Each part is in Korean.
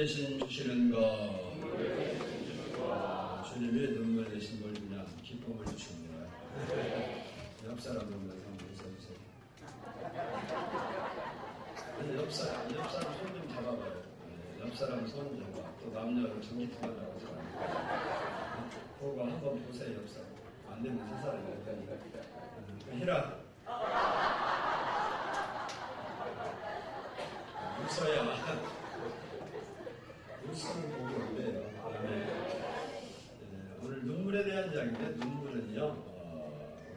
대신 주시는 것. 주님이 눈물 대신 뭘 주냐? 기쁨을 주십니다. 옆 사람 보면서 한번 써주세요. 옆 사람 손 좀 잡아봐요. 옆 사람 손 잡아. 또 남녀를 전기통화라고 하지 말고. 그거 한번 보세요, 옆 사람. 안 되면 세 사람이 되니까. 희라. 웃어야. 웃음을 보고 온대요. 오늘 눈물에 대한 이야기인데, 눈물은요,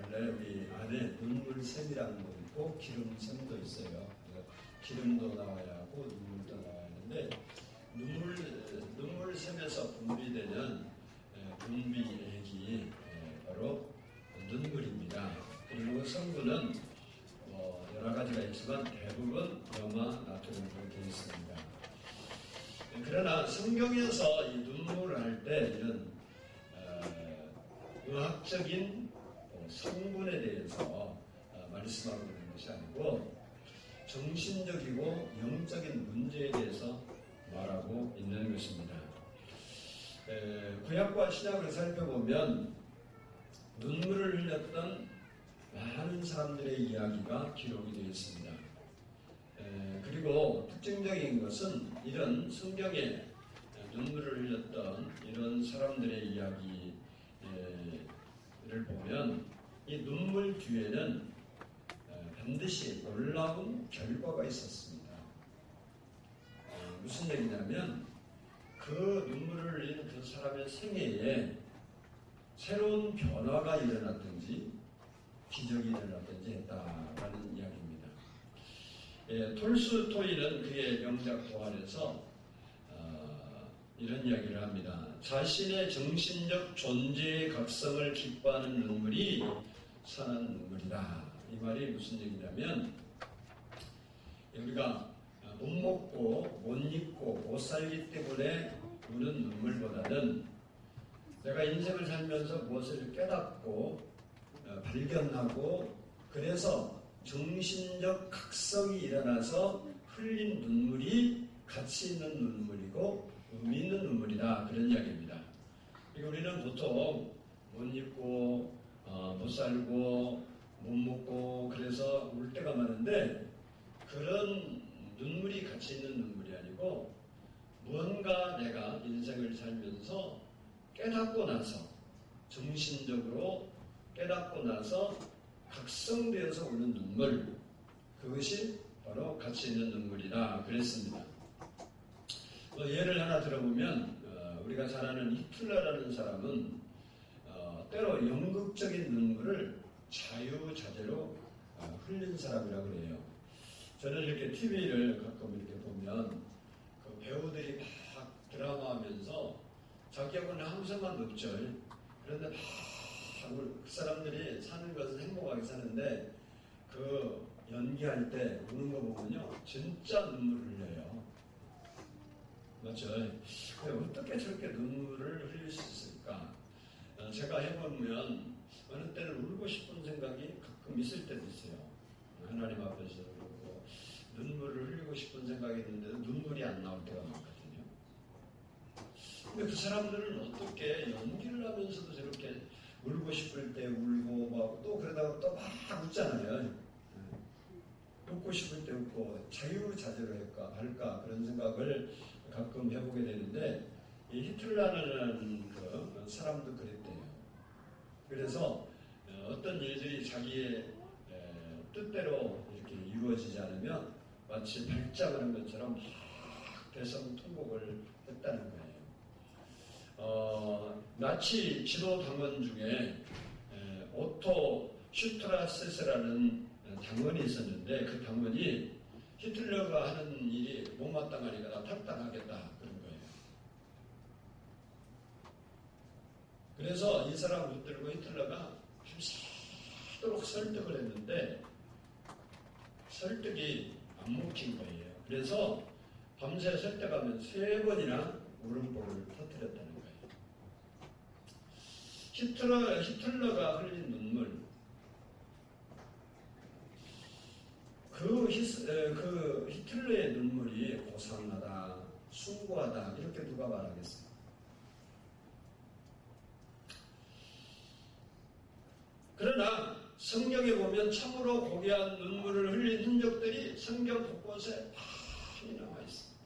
원래 우리 안에 눈물샘이라는 것도 있고, 기름샘도 있어요. 기름도 나와야 하고, 눈물도 나와야 하는데, 눈물샘에서 분비되는 분비액이 바로 눈물입니다. 그리고 성분은 여러 가지가 있지만 대부분 염화, 나트륨으로 되어 있습니다. 그러나 성경에서 이 눈물을 할 때 이런 의학적인 성분에 대해서 말씀하고 있는 것이 아니고 정신적이고 영적인 문제에 대해서 말하고 있는 것입니다. 구약과 신약을 살펴보면 눈물을 흘렸던 많은 사람들의 이야기가 기록이 되어 있습니다. 그리고 특징적인 것은 이런 성경에 눈물을 흘렸던 이런 사람들의 이야기를 보면 이 눈물 뒤에는 반드시 놀라운 결과가 있었습니다. 무슨 얘기냐면 그 눈물을 흘린 그 사람의 생애에 새로운 변화가 일어났든지 기적이 일어났든지 했다라는 이야기입니다. 톨스토이는 그의 명작 도안에서 이런 이야기를 합니다. 자신의 정신적 존재의 각성을 기뻐하는 눈물이 선한 눈물이다. 이 말이 무슨 얘기냐면 우리가 못 먹고 못 입고 못 살기 때문에 우는 눈물보다는 내가 인생을 살면서 무엇을 깨닫고 발견하고 그래서 정신적 각성이 일어나서 흘린 눈물이 가치 있는 눈물이고 의미 있는 눈물이다. 그런 이야기입니다. 그리고 우리는 보통 못 입고 못 살고 못 먹고 그래서 울 때가 많은데 그런 눈물이 가치 있는 눈물이 아니고 무언가 내가 인생을 살면서 깨닫고 나서 정신적으로 깨닫고 나서 각성되어서 오는 눈물, 그것이 바로 가치 있는 눈물이다 그랬습니다. 예를 하나 들어보면 우리가 잘 아는 히틀러라는 사람은 때로 연극적인 눈물을 자유자재로 흘린 사람이라고 그래요. 저는 이렇게 TV를 가끔 이렇게 보면 그 배우들이 막 드라마 하면서 자기하고는 항상만 높죠. 그런데 그 사람들이 사는 것은 행복하게 사는데 그 연기할 때 우는 거 보면요 진짜 눈물을 흘려요. 맞죠? 어떻게 저렇게 눈물을 흘릴 수 있을까? 제가 해보면 어느 때는 울고 싶은 생각이 가끔 있을 때도 있어요. 하나님 앞에서 그렇고 눈물을 흘리고 싶은 생각이 있는데도 눈물이 안 나올 때가 많거든요. 근데 그 사람들은 어떻게 연기를 하면서도 저렇게 울고 싶을 때 울고 막 또 그러다가 또 막 웃잖아요. 웃고 싶을 때 웃고 자유자재로 할까 그런 생각을 가끔 해보게 되는데 이 히틀러라는 그 사람도 그랬대요. 그래서 어떤 일들이 자기의 뜻대로 이렇게 이루어지지 않으면 마치 발작하는 것처럼 막 대성통곡을 했다는 거예요. 나치 지도 당원 중에 오토 슈트라세스라는 당원이 있었는데 그 당원이 히틀러가 하는 일이 못마땅하니까 나 탈당하겠다 그런 거예요. 그래서 이 사람 붙들고 히틀러가 밤새도록 설득을 했는데 설득이 안 먹힌 거예요. 그래서 밤새 설득하면 3번이나 울음보를 터뜨렸다는 거예요. 히틀러가 흘린 눈물, 그 히틀러의 눈물이 고상하다, 숭고하다 이렇게 누가 말하겠어요? 그러나 성경에 보면 참으로 고귀한 눈물을 흘린 흔적들이 성경 곳곳에 많이 나와 있습니다.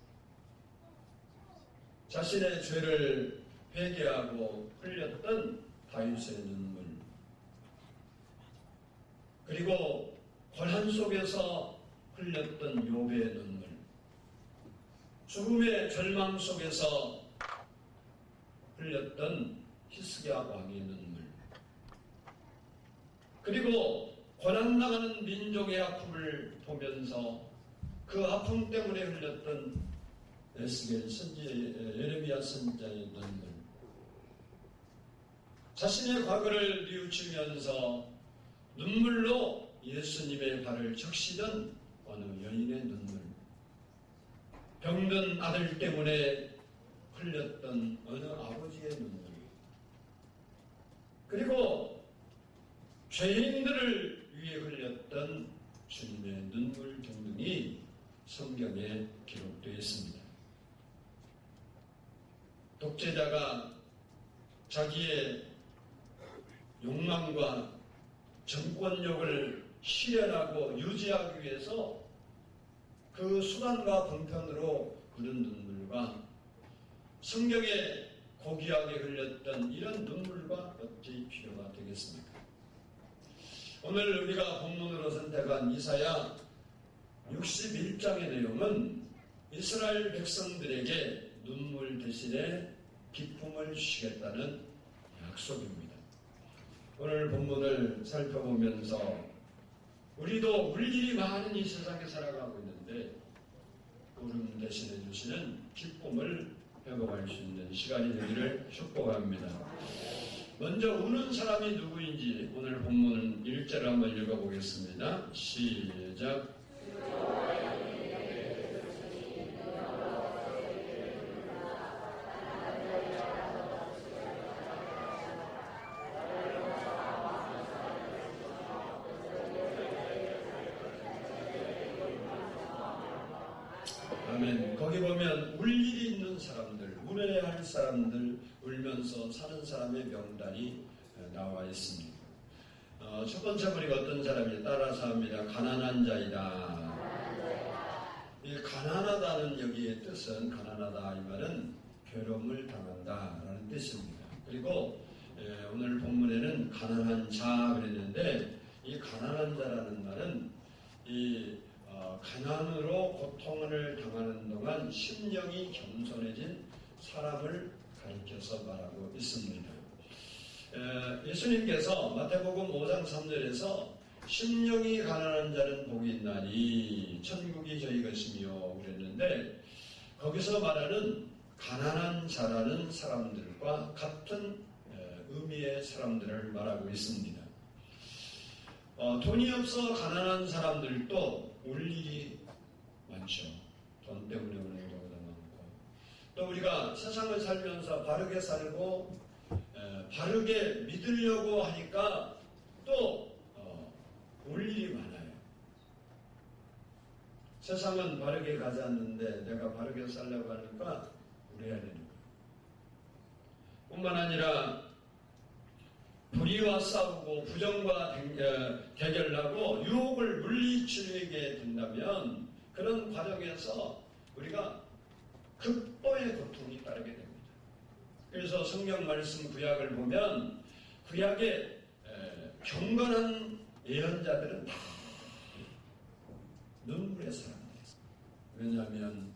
자신의 죄를 회개하고 흘렸던 다윗의 눈물, 그리고 고난 속에서 흘렸던 욥의 눈물, 죽음의 절망 속에서 흘렸던 히스기야 왕의 눈물, 그리고 고난당하는 민족의 아픔을 보면서 그 아픔 때문에 흘렸던 에스겔 선지자의, 예레미야 선지자의 눈물, 자신의 과거를 뉘우치면서 눈물로 예수님의 발을 적시던 어느 여인의 눈물, 병든 아들 때문에 흘렸던 어느 아버지의 눈물, 그리고 죄인들을 위해 흘렸던 주님의 눈물 등등이 성경에 기록되어 있습니다. 독재자가 자기의 욕망과 정권력을 실현하고 유지하기 위해서 그 수단과 방편으로 흐른 눈물과 성경에 고귀하게 흘렸던 이런 눈물과 어찌 필요가 되겠습니까? 오늘 우리가 본문으로 선택한 이사야 61장의 내용은 이스라엘 백성들에게 눈물 대신에 기쁨을 주시겠다는 약속입니다. 오늘 본문을 살펴보면서 우리도 울 일이 많은 이 세상에 살아가고 있는데 울음 대신해 주시는 기쁨을 회복할 수 있는 시간이 되기를 축복합니다. 먼저 우는 사람이 누구인지 오늘 본문 1절을 한번 읽어보겠습니다. 시작. 아멘. 거기 보면 울 일이 있는 사람들, 울어야 할 사람들, 울면서 사는 사람의 명단이 나와 있습니다. 첫 번째 우리가 어떤 사람이 따라서 합니다. 가난한 자이다. 이 가난하다는 여기의 뜻은, 가난하다 이 말은 괴로움을 당한다라는 뜻입니다. 그리고 오늘 본문에는 가난한 자 그랬는데 이 가난한 자라는 말은 이 가난으로 고통을 당하는 동안 심령이 겸손해진 사람을 가리켜서 말하고 있습니다. 예수님께서 마태복음 5장 3절에서 심령이 가난한 자는 복이 있나니 천국이 저희 것이며 그랬는데 거기서 말하는 가난한 자라는 사람들과 같은 의미의 사람들을 말하고 있습니다. 돈이 없어 가난한 사람들도 울 일이 많죠. 돈 때문에 우는 경우도 많고, 또 우리가 세상을 살면서 바르게 살고 바르게 믿으려고 하니까 또 울 일이 많아요. 세상은 바르게 가지 않는데 내가 바르게 살려고 하니까 울어야 되는 거예요. 뿐만 아니라 불의와 싸우고 부정과 대결하고 유혹을 물리치게 된다면 그런 과정에서 우리가 극도의 고통이 따르게 됩니다. 그래서 성경 말씀 구약을 보면 구약의 경건한 예언자들은 다 눈물의 사람들이었어요. 왜냐하면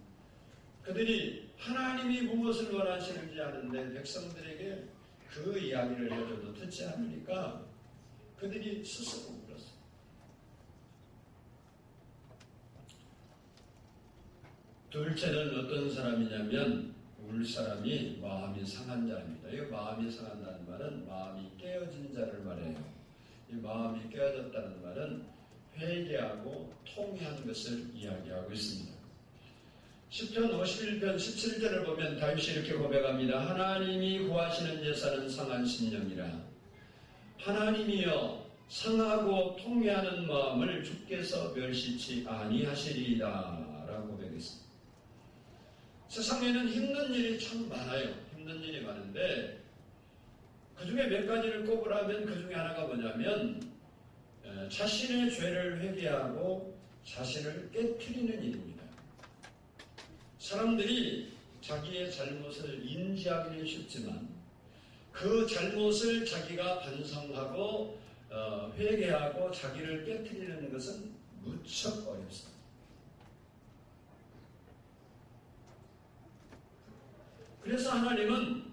그들이 하나님이 무엇을 원하시는지 아는데 백성들에게 그 이야기를 해줘도 듣지 않으니까 그들이 스스로 울었어요. 둘째는 어떤 사람이냐면 울 사람이 마음이 상한 자입니다. 이 마음이 상한다는 말은 마음이 깨어진 자를 말해요. 이 마음이 깨어졌다는 말은 회개하고 통회한 것을 이야기하고 있습니다. 시편 51편 17절을 보면 다윗이 이렇게 고백합니다. 하나님이 구하시는 제사는 상한 심령이라. 하나님이여 상하고 통회하는 마음을 주께서 멸시치 아니하시리이다 라고 고백했습니다. 세상에는 힘든 일이 참 많아요. 힘든 일이 많은데 그 중에 몇 가지를 꼽으라면 그 중에 하나가 뭐냐면 자신의 죄를 회개하고 자신을 깨트리는 일입니다. 사람들이 자기의 잘못을 인지하기는 쉽지만 그 잘못을 자기가 반성하고 회개하고 자기를 깨트리는 것은 무척 어렵습니다. 그래서 하나님은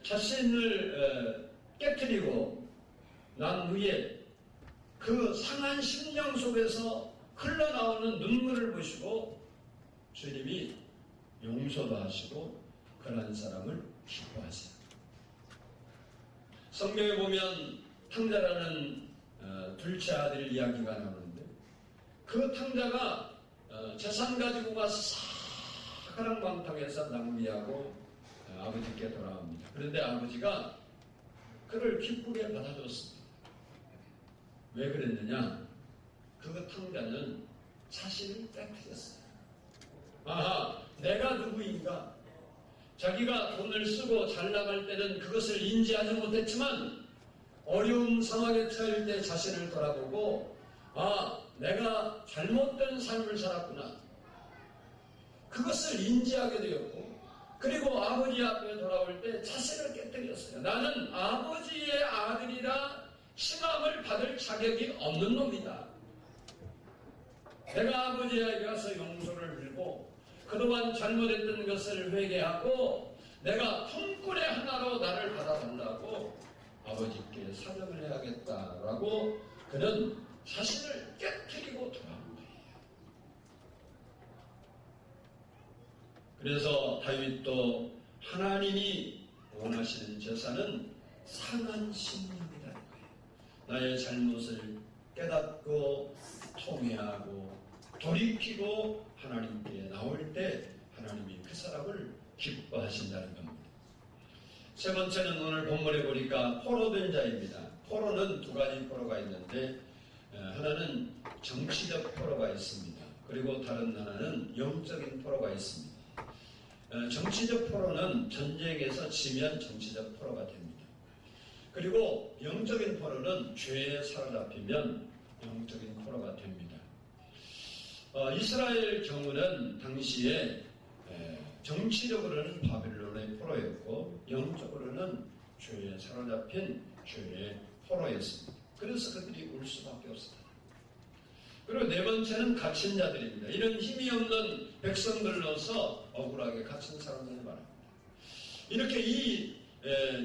자신을 깨트리고 난 후에 그 상한 심령 속에서 흘러나오는 눈물을 보시고 주님이 용서도 하시고 그런 사람을 기뻐하세요. 성경에 보면 탕자라는 둘째 아들 이야기가 나오는데 그 탕자가 재산 가지고 가서 사랑방탕해서 낭비하고 아버지께 돌아옵니다. 그런데 아버지가 그를 기쁘게 받아줬습니다. 왜 그랬느냐? 그 탕자는 자신을 깨트렸어요. 아하, 내가 누구인가? 자기가 돈을 쓰고 잘 나갈 때는 그것을 인지하지 못했지만 어려운 상황에 처할 때 자신을 돌아보고 내가 잘못된 삶을 살았구나. 그것을 인지하게 되었고 그리고 아버지 앞에 돌아올 때 자신을 깨뜨렸어요. 나는 아버지의 아들이라 칭함을 받을 자격이 없는 놈이다. 내가 아버지에게 가서 용서를 빌고 그동안 잘못했던 것을 회개하고 내가 품꾼의 하나로 나를 받아달라고 아버지께 사정을 해야겠다라고 그는 자신을 깨트리고 돌아온 거예요. 그래서 다윗도 하나님이 원하시는 제사는 상한 심령이라는 거예요. 나의 잘못을 깨닫고 통회하고 돌이키고 하나님께 나올 때 하나님이 그 사람을 기뻐하신다는 겁니다. 세 번째는 오늘 본문에 보니까 포로된 자입니다. 포로는 두 가지 포로가 있는데 하나는 정치적 포로가 있습니다. 그리고 다른 하나는 영적인 포로가 있습니다. 정치적 포로는 전쟁에서 지면 정치적 포로가 됩니다. 그리고 영적인 포로는 죄에 사로잡히면 영적인 포로가 됩니다. 이스라엘 경우는 당시에 정치적으로는 바벨론의 포로였고 영적으로는 죄에 사로잡힌 죄의 포로였습니다. 그래서 그들이 울 수밖에 없었다. 그리고 네 번째는 갇힌 자들입니다. 이런 힘이 없는 백성들로서 억울하게 갇힌 사람들이 말합니다. 이렇게 이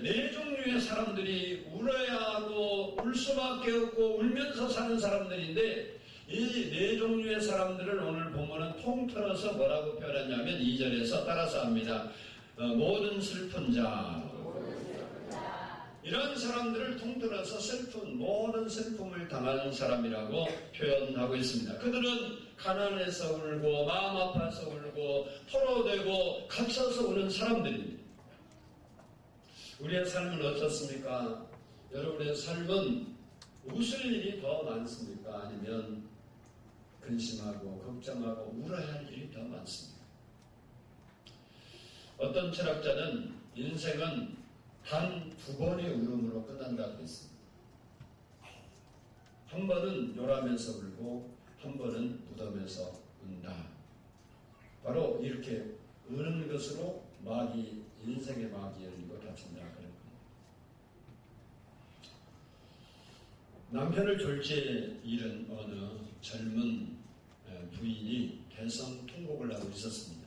네 종류의 사람들이 울어야 하고 울 수밖에 없고 울면서 사는 사람들인데 이 네 종류의 사람들을 오늘 본문은 통틀어서 뭐라고 표현하냐면 2절에서 따라서 합니다. 모든 슬픈 자 이런 사람들을 통틀어서 모든 슬픔을 당하는 사람이라고 표현하고 있습니다. 그들은 가난해서 울고 마음 아파서 울고 포로되고 갇혀서 우는 사람들입니다. 우리의 삶은 어떻습니까? 여러분의 삶은 웃을 일이 더 많습니까? 아니면 근심하고 걱정하고 울어야 할 일이 더 많습니다. 어떤 철학자는 인생은 단 2번의 울음으로 끝난다고 했습니다. 한 번은 요람에서 울고 한 번은 무덤에서 운다. 바로 이렇게 우는 것으로 인생의 막이 열리고 닫힌다 그런 겁니다. 남편을 졸지에 잃은 어느 젊은 부인이 대성통곡을 하고 있었습니다.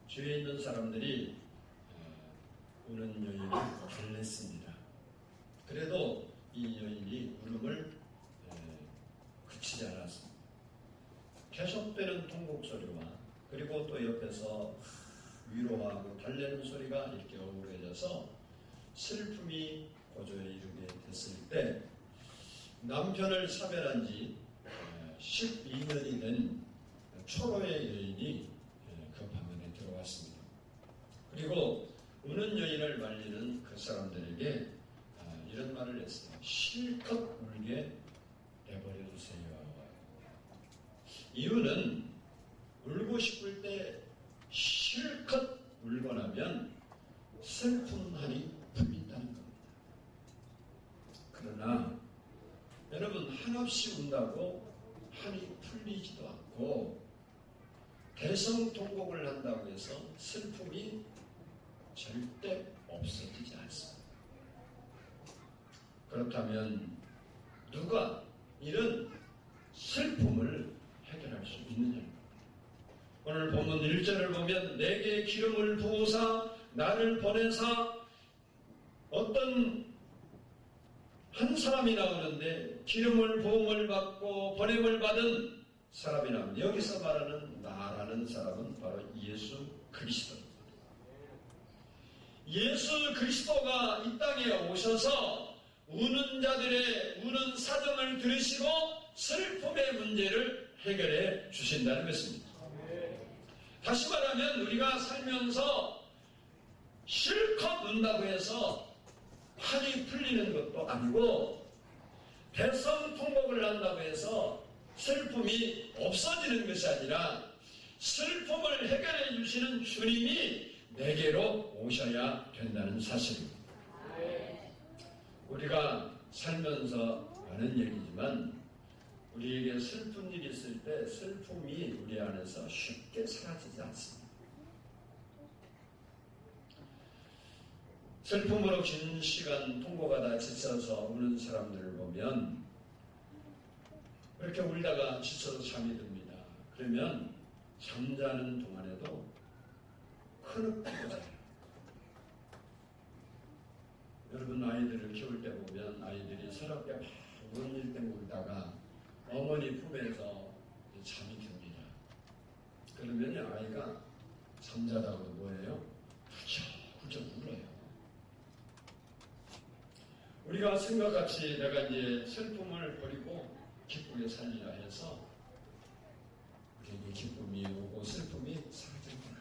주위에 있는 사람들이 우는 여인을 달랬습니다. 그래도 이 여인이 울음을 그치지 않았습니다. 계속되는 통곡 소리와 그리고 또 옆에서 위로하고 달래는 소리가 이렇게 어우러져서 슬픔이 고조에 이르게 됐을 때 남편을 사별한 지 12년이 된 초로의 여인이 그 방문에 들어왔습니다. 그리고 우는 여인을 말리는 그 사람들에게 이런 말을 했어요. 실컷 울게 내버려 두세요. 이유는 울고 싶을 때 실컷 울고 나면 슬픈 한이 풀린다는 겁니다. 그러나 여러분, 한없이 운다고 한이 풀리지도 않고 대성통곡을 한다고 해서 슬픔이 절대 없어지지 않습니다. 그렇다면 누가 이런 슬픔을 해결할 수 있느냐입니다. 오늘 본문 1절을 보면 내게 기름을 부으사 나를 보내사, 어떤 한 사람이 나오는데 기름을 부음을 받고 보냄을 받은 사람이 나옵니다. 여기서 말하는 나라는 사람은 바로 예수 그리스도입니다. 예수 그리스도가 이 땅에 오셔서 우는 자들의 우는 사정을 들으시고 슬픔의 문제를 해결해 주신다는 것입니다. 다시 말하면 우리가 살면서 실컷 운다고 해서 한이 풀리는 것도 아니고 대성통곡을 한다고 해서 슬픔이 없어지는 것이 아니라 슬픔을 해결해 주시는 주님이 내게로 오셔야 된다는 사실입니다. 우리가 살면서 아는 얘기지만 우리에게 슬픈 일이 있을 때 슬픔이 우리 안에서 쉽게 사라지지 않습니다. 슬픔으로 긴 시간 통곡하다 지쳐서 우는 사람들을 보면 그렇게 울다가 지쳐서 잠이 듭니다. 그러면 잠자는 동안에도 흐느끼고 자요. 여러분, 아이들을 키울 때 보면 아이들이 서럽게 막 우는 일 때문에 울다가 어머니 품에서 잠이 듭니다. 그러면 아이가 잠자다가 뭐예요? 훌쩍훌쩍 울어요. 우리가 생각같이 내가 이제 슬픔을 버리고 기쁘게 살리라 해서 우리에게 기쁨이 오고 슬픔이 사라집니다.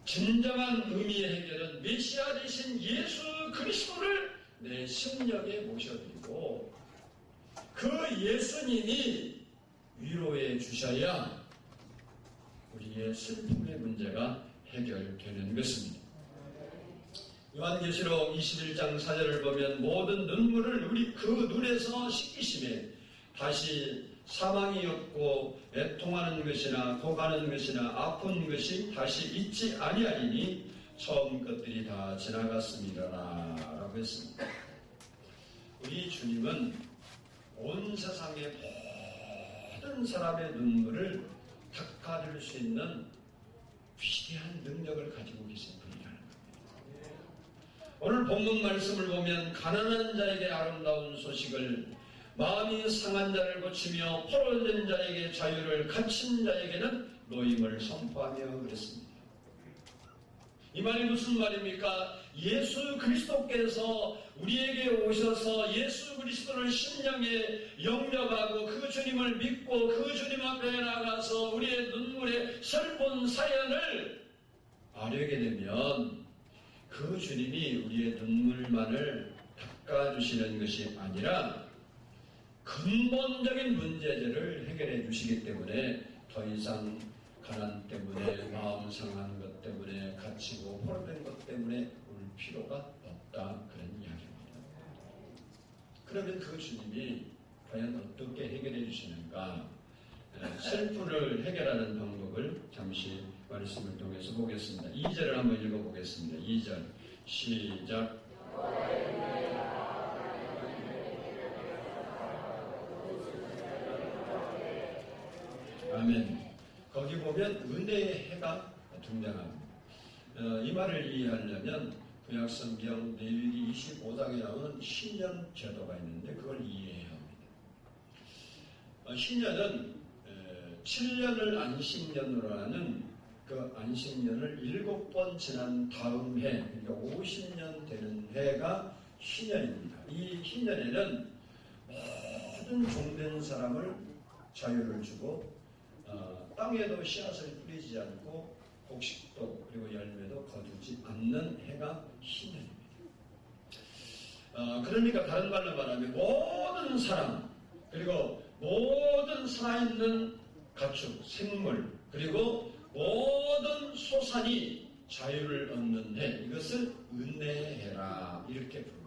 진정한 의미의 해결은 메시아 되신 예수 그리스도를 내 심령에 모셔드리고 그 예수님이 위로해 주셔야 우리의 슬픔의 문제가 해결되는 것입니다. 요한계시록 21장 4절을 보면 모든 눈물을 우리 그 눈에서 씻기심에 다시 사망이 없고 애통하는 것이나 고가는 것이나 아픈 것이 다시 있지 아니하리니 처음 것들이 다 지나갔습니다라 라고 했습니다. 우리 주님은 온 세상의 모든 사람의 눈물을 닦아줄 수 있는 위대한 능력을 가지고 계신 분이라는 겁니다. 오늘 본문 말씀을 보면 가난한 자에게 아름다운 소식을, 마음이 상한 자를 고치며 포로된 자에게 자유를, 갇힌 자에게는 노임을 선포하며 그랬습니다. 이 말이 무슨 말입니까? 예수 그리스도께서 우리에게 오셔서 예수 그리스도를 심령에 영접하고 그 주님을 믿고 그 주님 앞에 나가서 우리의 눈물의 슬픈 사연을 아뢰게 되면 그 주님이 우리의 눈물만을 닦아주시는 것이 아니라 근본적인 문제들을 해결해 주시기 때문에 더 이상 가난 때문에, 마음 상한 것 때문에, 갇히고 포로된 것 때문에 울 필요가 없다, 그런 이야기입니다. 그러면 그 주님이 과연 어떻게 해결해 주시는가? 슬픔을 해결하는 방법을 잠시 말씀을 통해서 보겠습니다. 2절을 한번 읽어보겠습니다. 2절 시작. 아멘. 거기 보면 은혜의 해가 등장합니다. 이 말을 이해하려면 구약성경 레위기 25장에 나오는 신년 제도가 있는데 그걸 이해해야 합니다. 신년은 7년을 안식년으로 하는 그 안식년을 7번 지난 다음 해, 그러니까 50년 되는 해가 신년입니다. 이 신년에는 모든 종된 사람을 자유를 주고 땅에도 씨앗을 뿌리지 않고 곡식도 그리고 열매도 거두지 않는 해가 신년입니다. 그러니까 다른 말로 말하면 모든 사람, 그리고 모든 살아있는 가축, 생물, 그리고 모든 소산이 자유를 얻는 해, 이것을 은혜의 해라 이렇게 부릅니다.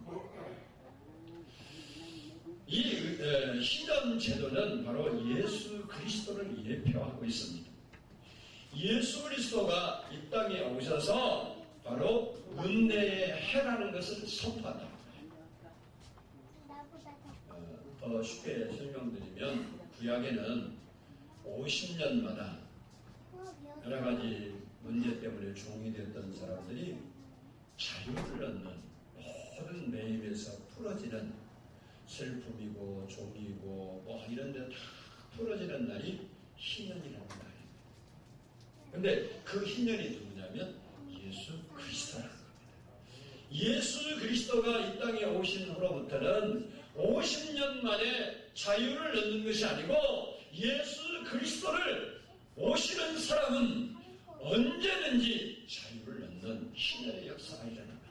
이 신전 제도는 바로 예수 그리스도를 예표하고 있습니다. 예수 그리스도가 이 땅에 오셔서 바로 은혜의 해라는 것을 선포한다. 더 쉽게 설명드리면 구약에는 50년마다 여러 가지 문제 때문에 종이 되었던 사람들이 자유를 얻는, 모든 매임에서 풀어지는, 슬픔이고 종이고 뭐 이런 데 다 풀어지는 날이 희년이라는 날입니다. 근데 그 희년이 누구냐면 예수 그리스도라는 겁니다. 예수 그리스도가 이 땅에 오신 후로부터는 50년 만에 자유를 얻는 것이 아니고 예수 그리스도를 오시는 사람은 언제든지 자유를 얻는 희년의 역사가 일어납니다.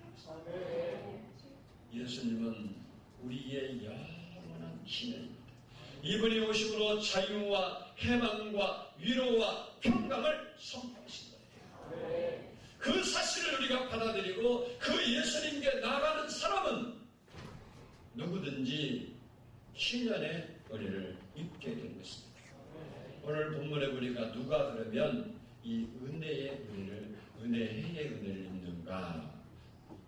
예수님은 우리의 영원한 희년입니다. 이분이 오심으로 자유와 해방과 위로와 평강을 선포하신 거예요. 그 사실을 우리가 받아들이고 그 예수님께 나가는 사람은 누구든지 희년의 은혜를 입게 된 것입니다. 오늘 본문에 우리가 누가 그러면 이 은혜의 은혜를, 은혜의 은혜를 입는가?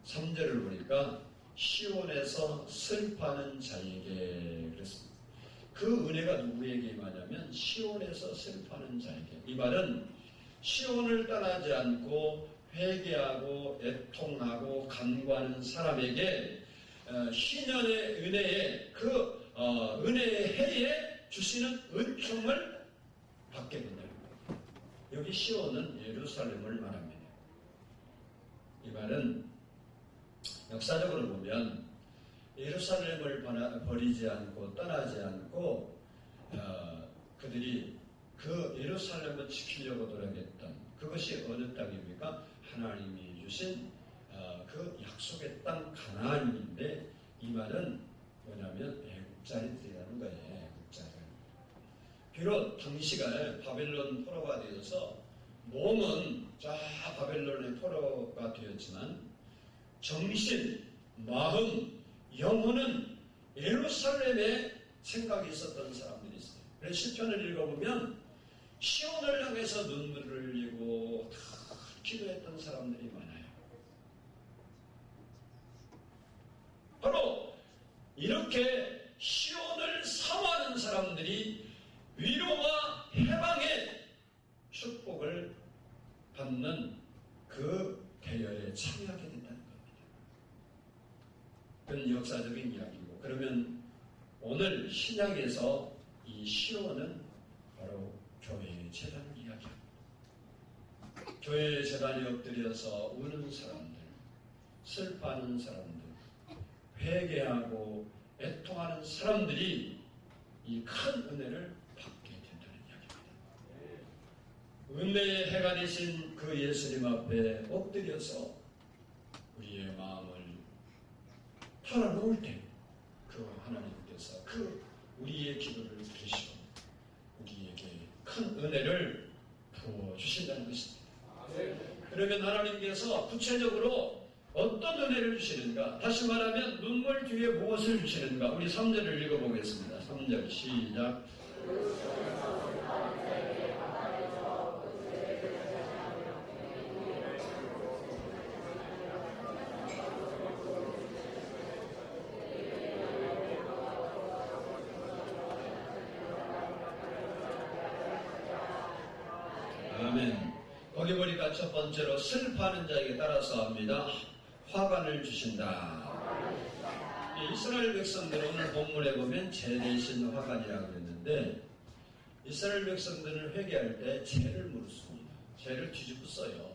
3절을 보니까 시온에서 슬퍼하는 자에게 그랬습니다. 그 은혜가 누구에게 임하냐면 시온에서 슬퍼하는 자에게. 이 말은 시온을 떠나지 않고 회개하고 애통하고 간구하는 사람에게 희년의 은혜에 그 은혜의 해에 주시는 은총을 받게 된다는 거예요. 여기 시온은 예루살렘을 말합니다. 이 말은 역사적으로 보면 예루살렘을 버리지 않고 떠나지 않고 그들이 그 예루살렘을 지키려고 노력했던 그것이 어느 땅입니까? 하나님이 주신 그 약속의 땅 가나안인데, 이 말은 뭐냐면 애국자리들이라는 거예요. 애국자리. 비록 당시가 바벨론 포로가 되어서 몸은 자 바벨론의 포로가 되었지만 정신, 마음, 영혼은 예루살렘에 생각이 있었던 사람들이 있어요. 그래서 시편을 읽어보면 시온을 향해서 눈물을 흘리고 다 기도했던 사람들이 많아요. 바로 이렇게 시온을 사모하는 사람들이 위로와 해방의 축복을 받는 그 대열에 참여하게 된다는 겁니다. 그건 역사적인 이야기고, 그러면 오늘 신약에서 이 시온은 바로 교회의 재단을 이야기합니다. 교회의 재단에 엎드려서 우는 사람들, 슬퍼하는 사람들, 회개하고 애통하는 사람들이 이 큰 은혜를 받게 된다는 이야기입니다. 은혜의 해가 되신 그 예수님 앞에 엎드려서 우리의 마음을 털어놓을 때 그 하나님께서 그 우리의 기도를 들으시고 우리에게 큰 은혜를 부어주신다는 것입니다. 그러면 하나님께서 구체적으로 어떤 은혜를 주시는가? 다시 말하면 눈물 뒤에 무엇을 주시는가? 우리 3절을 읽어보겠습니다. 3절 시작. 아멘. 거기 보니까 첫 번째로 슬퍼하는 자에게 따라서 합니다. 화관을 주신다. 이스라엘 백성들은 오늘 본문에 보면 죄 대신 화관이라고 했는데, 이스라엘 백성들은 회개할 때 죄를 물었습니다. 죄를 뒤집었어요.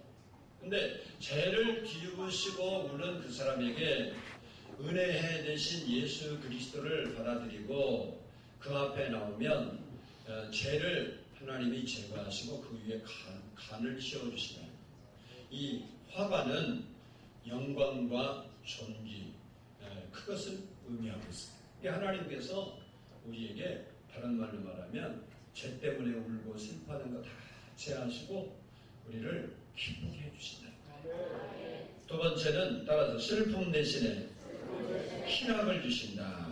근데 죄를 뒤집으시고 우는 그 사람에게 은혜해 대신 예수 그리스도를 받아들이고 그 앞에 나오면 죄를 하나님이 제거하시고 그 위에 간을 씌워주시다. 이 화관은 영광과 존귀, 그것을 의미하고 있습니다. 하나님께서 우리에게 다른 말로 말하면 죄 때문에 울고 슬퍼하는 거 다 제하시고 우리를 기쁘게 해주신다. 두 번째는 따라서 슬픔 대신에 희락을 주신다.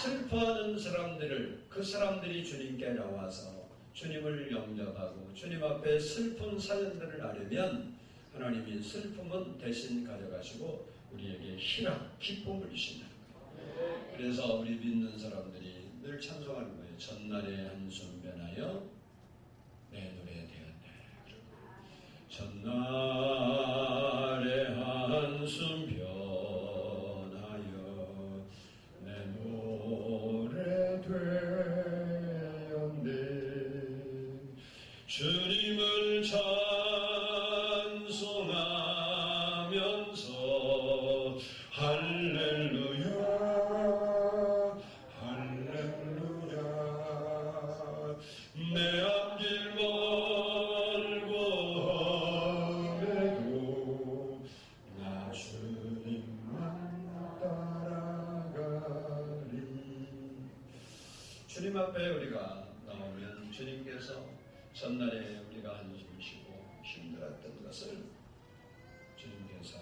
슬퍼하는 사람들을 그 사람들이 주님께 나와서 주님을 영접하고 주님 앞에 슬픈 사연들을 나누면 하나님이 슬픔은 대신 가져가시고 우리에게 희락, 기쁨을 주신다. 그래서 우리 믿는 사람들이 늘 찬송하는 거예요. 전날의 한숨 변하여 내 노래 되었네. 전날의 한숨 변하여 내 노래 되었네. 주님을 찬송하면서 할렐루야 할렐루야 내 앞길 멀고 험해도 나 주님만 따라가리. 주님 앞에 우리가 나오면 주님께서 전날에 우리가 한숨 쉬고 힘들었던 것을 주님께서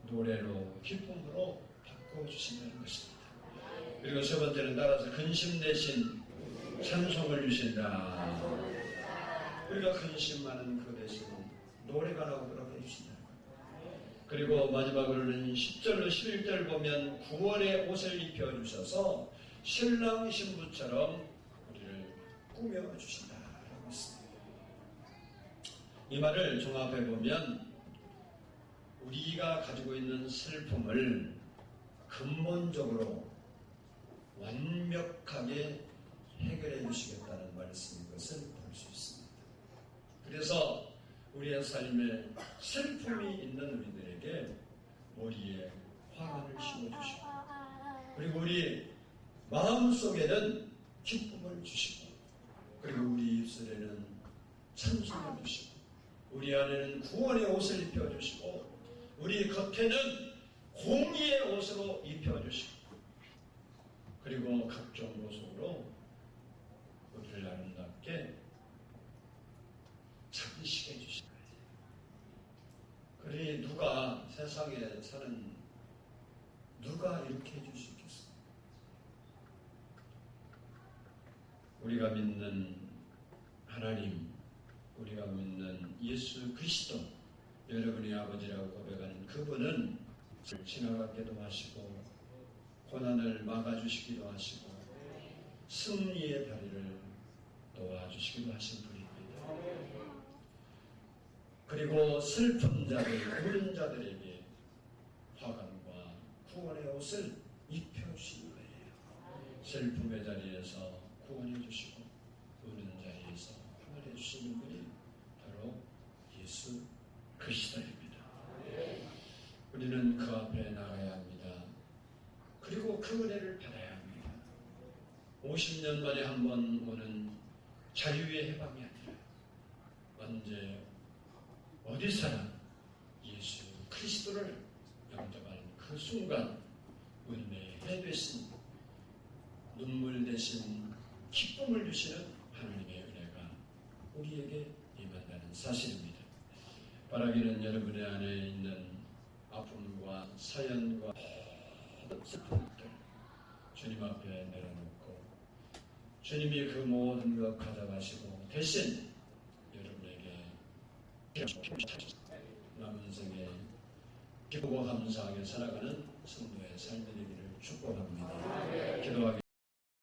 노래로 기쁨으로 바꿔주신다는 것입니다. 그리고 세 번째는 따라서 근심 대신 찬송을 주신다. 우리가 근심 많은 그 대신 노래가 나오도록 해주신다는 거예요. 그리고 마지막으로는 10절로 11절 보면 구원의 옷을 입혀주셔서 신랑 신부처럼 우리를 꾸며주신다라고 했습니다. 이 말을 종합해 보면 우리가 가지고 있는 슬픔을 근본적으로 완벽하게 해결해 주시겠다는 말씀인 것을 볼 수 있습니다. 그래서 우리의 삶에 슬픔이 있는 우리들에게 머리에 화관을 씌워주시고 그리고 우리 마음속에는 기쁨을 주시고 그리고 우리 입술에는 찬송을 주시고 우리 안에는 구원의 옷을 입혀주시고 우리 겉에는 공의의 옷으로 입혀주시고 그리고 각종 모습으로 우리를 아름답게 장식해 주시는 거예요. 그러니 누가 세상에 사는 누가 이렇게 해줄 수 있겠습니까? 우리가 믿는 하나님, 우리가 믿는 예수 그리스도, 여러분의 아버지라고 고백하는 그분은 지나가기도 하시고 고난을 막아주시기도 하시고 승리의 다리를 놓아주시기도 하신 분입니다. 그리고 슬픈 자들, 우는 자들에게 화관과 구원의 옷을 입혀주시는 거예요. 슬픔의 자리에서 구원해 주시고 우는 자리에서 구원해 주시는 분이 바로 예수 그리스도입니다. 우리는 그 앞에 나가야 합니다. 그리고 그 은혜를 받아야 합니다. 50년 만에 한 번 오는 자유의 해방이 아니라 언제 어디서나 예수 그리스도를 영접하는 그 순간 우리의 해 되신 눈물 대신 기쁨을 주시는 하나님의 은혜가 우리에게 임한다는 사실입니다. 바라기는 여러분의 안에 있는 아픔과 사연과 모든 슬픔들 주님 앞에 내려놓고 주님이 그 모든 것 가져가시고 대신 여러분에게 남은 생에 기쁘고 감사하게 살아가는 성도의 삶이 되기를 축복합니다. 기도하기